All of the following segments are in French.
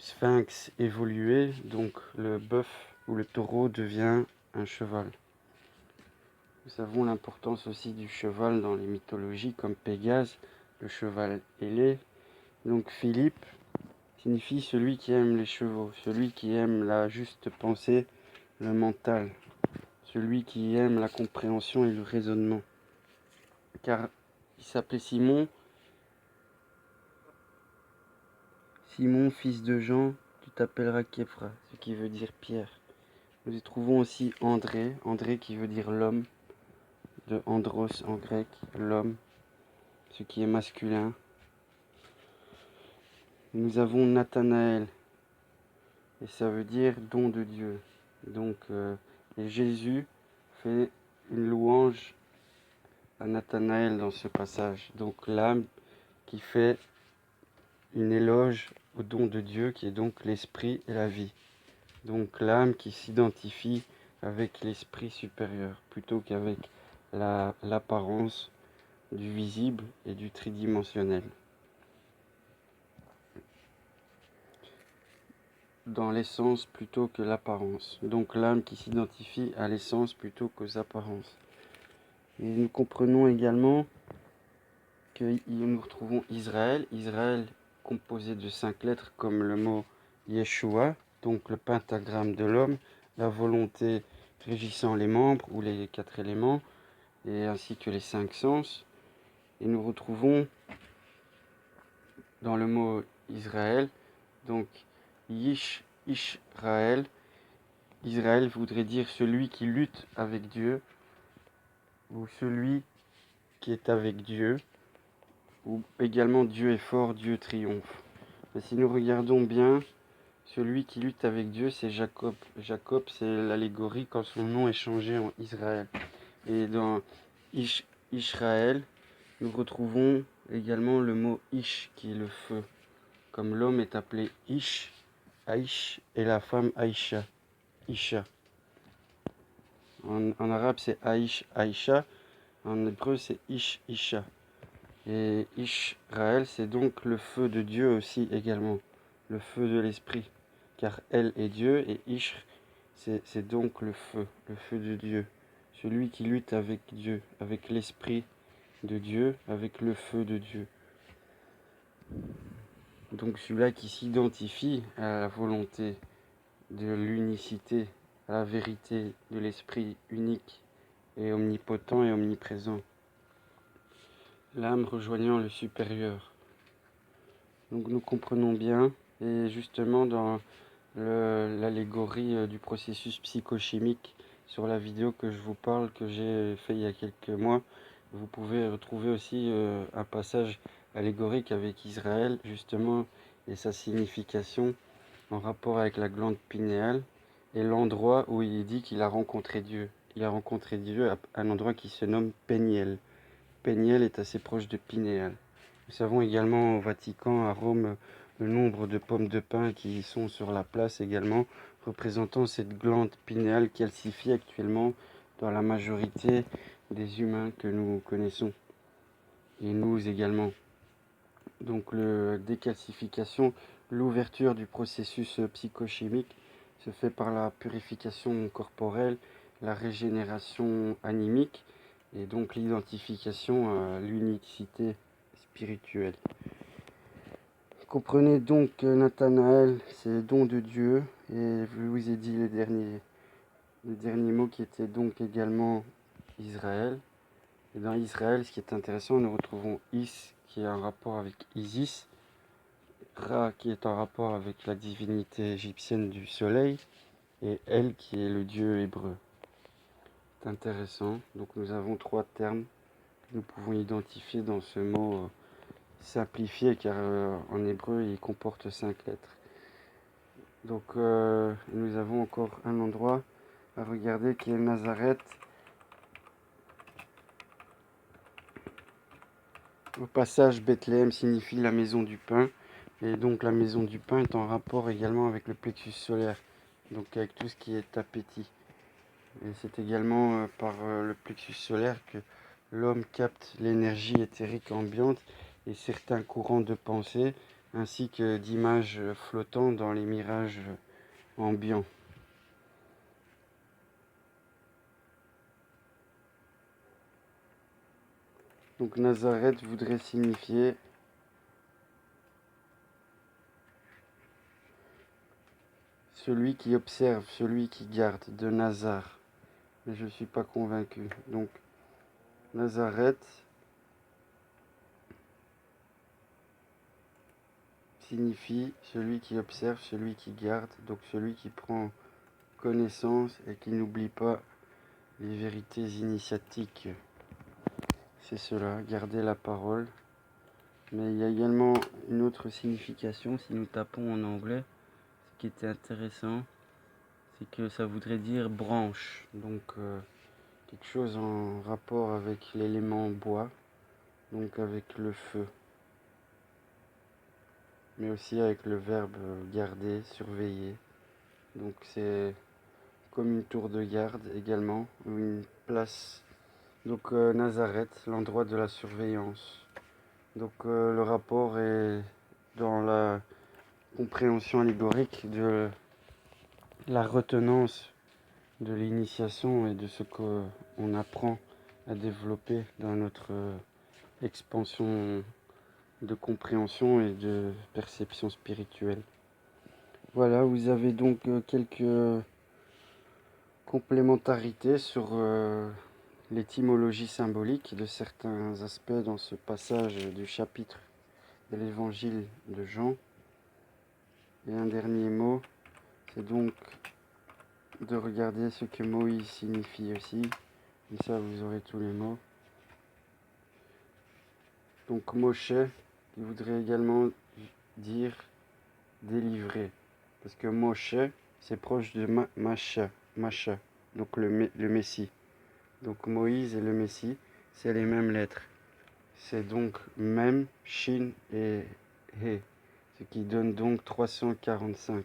sphinx évolué, donc le bœuf ou le taureau devient un cheval. Nous savons l'importance aussi du cheval dans les mythologies comme Pégase, le cheval ailé. Donc Philippe signifie celui qui aime les chevaux, celui qui aime la juste pensée, le mental, celui qui aime la compréhension et le raisonnement. Car il s'appelait Simon, fils de Jean, tu t'appelleras Képhra, ce qui veut dire Pierre. Nous y trouvons aussi André qui veut dire l'homme, de andros en grec, l'homme, ce qui est masculin. Nous avons Nathanaël, et ça veut dire don de Dieu. Donc, et Jésus fait une louange à Nathanaël dans ce passage. Donc l'âme qui fait une éloge au don de Dieu, qui est donc l'esprit et la vie. Donc l'âme qui s'identifie avec l'esprit supérieur, plutôt qu'avec l'apparence du visible et du tridimensionnel. Dans l'essence plutôt que l'apparence. Donc l'âme qui s'identifie à l'essence plutôt qu'aux apparences. Et nous comprenons également que nous retrouvons Israël. Israël composé de 5 lettres comme le mot Yeshua, donc le pentagramme de l'homme, la volonté régissant les membres ou les 4 éléments, et ainsi que les 5 sens. Et nous retrouvons dans le mot Israël, donc Ishraël. Israël voudrait dire celui qui lutte avec Dieu, ou celui qui est avec Dieu, ou également Dieu est fort, Dieu triomphe. Mais si nous regardons bien, celui qui lutte avec Dieu, c'est Jacob. Jacob, c'est l'allégorie quand son nom est changé en Israël. Et dans Ishraël, nous retrouvons également le mot Ish, qui est le feu. Comme l'homme est appelé Ish, Aish, et la femme Aïcha, Isha. En arabe, c'est Aish, Aïcha. En hébreu, c'est Ish, Isha. Et Ishraël, c'est donc le feu de Dieu aussi également, le feu de l'esprit. Car elle est Dieu et Ish, c'est donc le feu de Dieu. Celui qui lutte avec Dieu, avec l'esprit de Dieu, avec le feu de Dieu. Donc celui-là qui s'identifie à la volonté de l'unicité, à la vérité de l'esprit unique et omnipotent et omniprésent. L'âme rejoignant le supérieur. Donc nous comprenons bien, et justement dans l'allégorie du processus psychochimique sur la vidéo que je vous parle, que j'ai fait il y a quelques mois, vous pouvez retrouver aussi un passage allégorique avec Israël, justement, et sa signification en rapport avec la glande pinéale, et l'endroit où il dit qu'il a rencontré Dieu. Il a rencontré Dieu à un endroit qui se nomme Péniel. Péniel est assez proche de Pinéal. Nous savons également au Vatican, à Rome, le nombre de pommes de pin qui sont sur la place également, représentant cette glande pinéale calcifiée actuellement dans la majorité des humains que nous connaissons, et nous également. Donc la décalcification, l'ouverture du processus psychochimique se fait par la purification corporelle, la régénération animique, et donc l'identification à l'unicité spirituelle. Comprenez donc que Nathanaël, c'est le don de Dieu, et je vous ai dit le dernier mot qui était donc également Israël. Et dans Israël, ce qui est intéressant, nous retrouvons Is, qui est en rapport avec Isis, Ra, qui est en rapport avec la divinité égyptienne du soleil, et El, qui est le dieu hébreu. C'est intéressant. Donc nous avons 3 termes que nous pouvons identifier dans ce mot simplifié, car en hébreu, il comporte 5 lettres. Donc nous avons encore un endroit à regarder qui est Nazareth. Au passage, Bethléem signifie la maison du pain. Et donc la maison du pain est en rapport également avec le plexus solaire, donc avec tout ce qui est appétit. Et c'est également par le plexus solaire que l'homme capte l'énergie éthérique ambiante et certains courants de pensée ainsi que d'images flottant dans les mirages ambiants. Donc Nazareth voudrait signifier celui qui observe, celui qui garde, de Nazar. Mais je ne suis pas convaincu. Donc Nazareth signifie celui qui observe, celui qui garde, donc celui qui prend connaissance et qui n'oublie pas les vérités initiatiques. C'est cela, garder la parole. Mais il y a également une autre signification, si nous tapons en anglais, ce qui était intéressant, c'est que ça voudrait dire branche, donc quelque chose en rapport avec l'élément bois, donc avec le feu, mais aussi avec le verbe garder, surveiller. Donc c'est comme une tour de garde également, ou une place. Donc Nazareth, l'endroit de la surveillance. Donc le rapport est dans la compréhension allégorique de la retenance de l'initiation et de ce qu'on apprend à développer dans notre expansion de compréhension et de perception spirituelle. Voilà, vous avez donc quelques complémentarités sur l'étymologie symbolique de certains aspects dans ce passage du chapitre de l'évangile de Jean. Et un dernier mot, c'est donc de regarder ce que Moïse signifie aussi. Comme ça, vous aurez tous les mots. Donc Moshe, qui voudrait également dire délivrer. Parce que Moshe, c'est proche de Masha, donc le Messie. Donc Moïse et le Messie, c'est les mêmes lettres. C'est donc Mem, Shin et He, ce qui donne donc 345.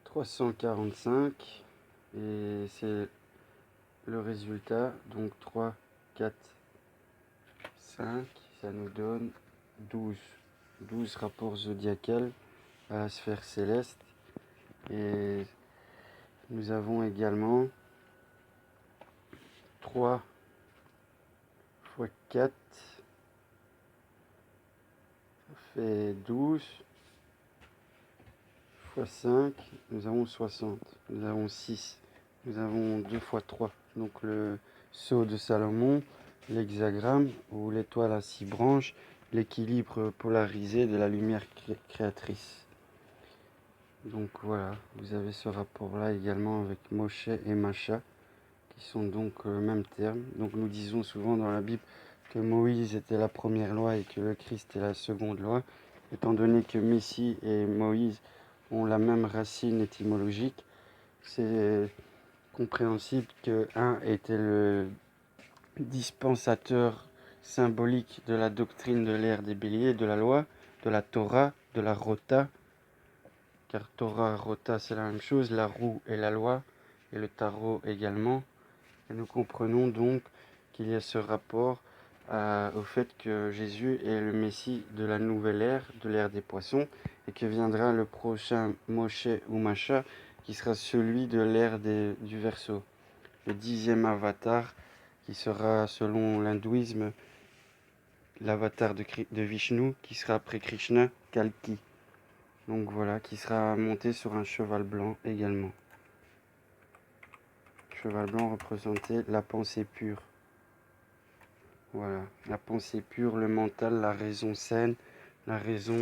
345, et c'est le résultat, donc 3, 4, 5, ça nous donne 12. 12 rapports zodiacales à la sphère céleste. Et nous avons également 3 fois 4, ça fait 12, fois 5, nous avons 60. Nous avons 6, nous avons 2 fois 3. Donc le sceau de Salomon, l'hexagramme ou l'étoile à 6 branches, l'équilibre polarisé de la lumière créatrice. Donc voilà, vous avez ce rapport-là également avec Moshe et Masha, qui sont donc le même terme. Donc nous disons souvent dans la Bible que Moïse était la première loi et que le Christ est la seconde loi, étant donné que Messie et Moïse ont la même racine étymologique. C'est compréhensible que un était le dispensateur symbolique de la doctrine de l'ère des béliers, de la loi, de la Torah, de la Rota, car Torah, Rota, c'est la même chose, la roue et la loi, et le tarot également. Et nous comprenons donc qu'il y a ce rapport au fait que Jésus est le Messie de la nouvelle ère, de l'ère des poissons, et que viendra le prochain Moshe ou Masha, qui sera celui de l'ère du Verseau, le 10e avatar, qui sera, selon l'hindouisme, l'avatar de Vishnu, qui sera après Krishna, Kalki. Donc voilà, qui sera monté sur un cheval blanc également. Cheval blanc représentait la pensée pure. Voilà, la pensée pure, le mental, la raison saine, la raison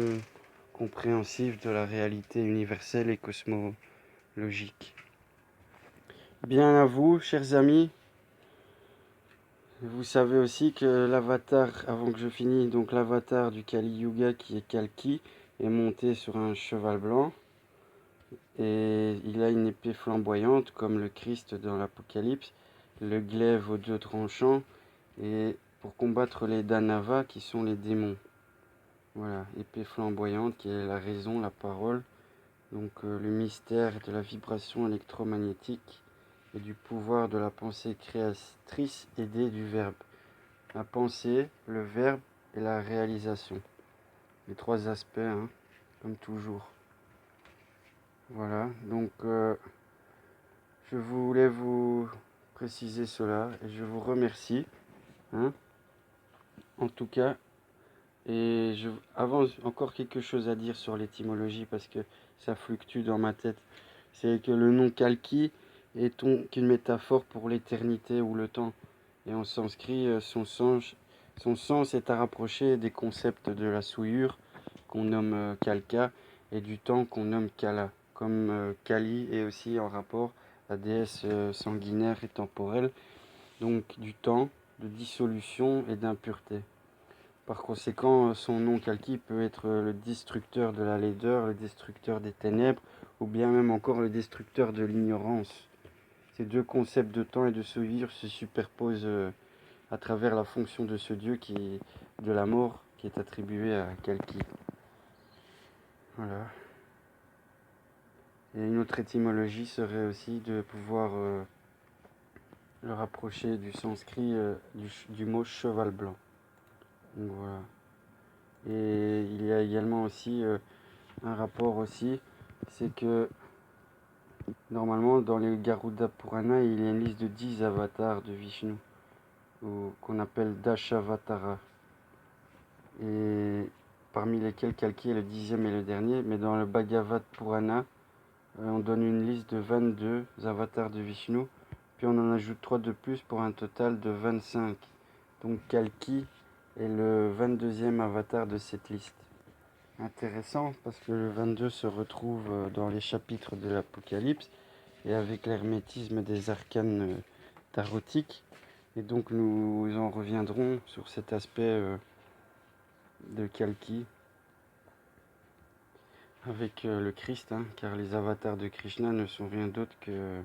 compréhensive de la réalité universelle et cosmologique. Bien à vous, chers amis. Vous savez aussi que l'avatar, avant que je finisse, donc l'avatar du Kali Yuga qui est Kalki, est monté sur un cheval blanc. Et il a une épée flamboyante comme le Christ dans l'Apocalypse, le glaive aux 2 tranchants, et pour combattre les Danavas qui sont les démons. Voilà, épée flamboyante qui est la raison, la parole, donc le mystère de la vibration électromagnétique et du pouvoir de la pensée créatrice aidée du verbe. La pensée, le verbe et la réalisation. Les trois aspects, hein, comme toujours. Voilà, donc je voulais vous préciser cela et je vous remercie, hein, en tout cas. Et avant, encore quelque chose à dire sur l'étymologie parce que ça fluctue dans ma tête. C'est que le nom Kalki est une métaphore pour l'éternité ou le temps. Et en sanskrit, son sens est à rapprocher des concepts de la souillure qu'on nomme Kalka et du temps qu'on nomme Kala. Comme Kali est aussi en rapport la déesse sanguinaire et temporelle, donc du temps, de dissolution et d'impureté. Par conséquent, son nom Kalki peut être le destructeur de la laideur, le destructeur des ténèbres, ou bien même encore le destructeur de l'ignorance. Ces deux concepts de temps et de souillure se superposent à travers la fonction de ce dieu de la mort qui est attribuée à Kalki. Voilà. Et une autre étymologie serait aussi de pouvoir le rapprocher du sanskrit du mot cheval blanc. Donc voilà. Et il y a également aussi un rapport aussi, c'est que normalement dans les Garuda Purana, il y a une liste de 10 avatars de Vishnu, qu'on appelle Dashavatara. Et parmi lesquels Kalki est le 10e et le dernier, mais dans le Bhagavad Purana, on donne une liste de 22 avatars de Vishnu, puis on en ajoute 3 de plus pour un total de 25. Donc Kalki est le 22e avatar de cette liste. Intéressant parce que le 22 se retrouve dans les chapitres de l'Apocalypse et avec l'hermétisme des arcanes tarotiques. Et donc nous en reviendrons sur cet aspect de Kalki avec le Christ, hein, car les avatars de Krishna ne sont rien d'autre que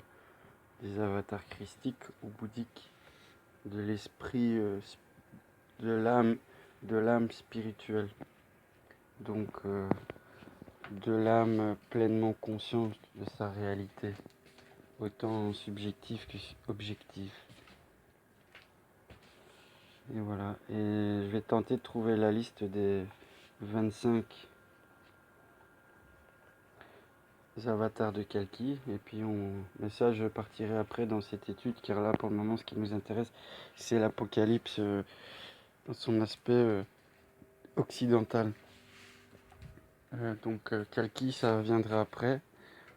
des avatars christiques ou bouddhiques de l'esprit, de l'âme spirituelle. Donc de l'âme pleinement consciente de sa réalité, autant subjectif que objectif. Et voilà, et je vais tenter de trouver la liste des 25 avatars de Kalki, et puis mais ça je partirai après dans cette étude, car là pour le moment ce qui nous intéresse c'est l'Apocalypse dans son aspect occidental. Donc Kalki ça viendra après,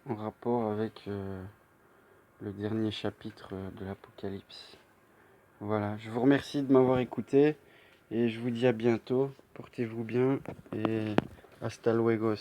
en rapport avec le dernier chapitre de l'Apocalypse. Voilà, je vous remercie de m'avoir écouté et je vous dis à bientôt. Portez-vous bien et hasta luego.